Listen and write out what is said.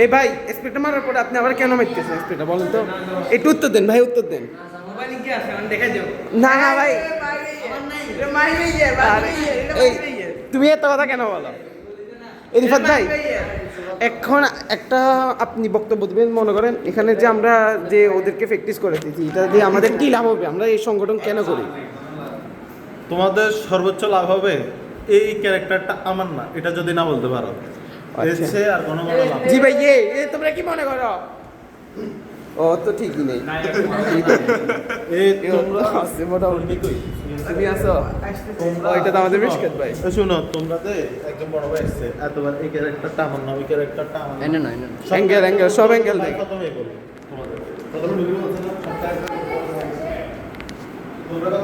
এই ভাই স্পিডটা মারার পরে আপনি আবার কেন মারতেছেন স্পিডটা বলেন তো? একটু উত্তর দেন ভাই, উত্তর দেন। না না ভাই, এই তুমি এত কথা কেন বলো? রিফাত ভাই, এখন একটা আপনি বক্তব্য দিবেন। মনে করেন এখানে যে আমরা যে ওদেরকে প্র্যাকটিস করে দিচ্ছি, এটা দিয়ে আমাদের কি লাভ হবে? আমরা এই সংগঠন কেন করি? তোমাদের সর্বোচ্চ লাভ হবে এই ক্যারেক্টারটা আমার না, এটা যদি না বলতে পারো। এসে আর কোনো লাভ জি ভাই, তোমরা কি মনে করো? ও তো ঠিকই নেই। এই তোমরা আছে মোটামুটি। তুমি আসো, এটা তো আমাদের মিশকাত ভাই। শুনো, তোমরাতে একজন বড় ভাই আসছে, এতবার এই ক্যারেক্টারটা আমার না, ওই ক্যারেক্টারটা আমার না। না অ্যাঙ্গেল সব অ্যাঙ্গেল দেখ। কত হয়ে গেল তোমাদের? কত মিলিয়ন আছে না? তোমরা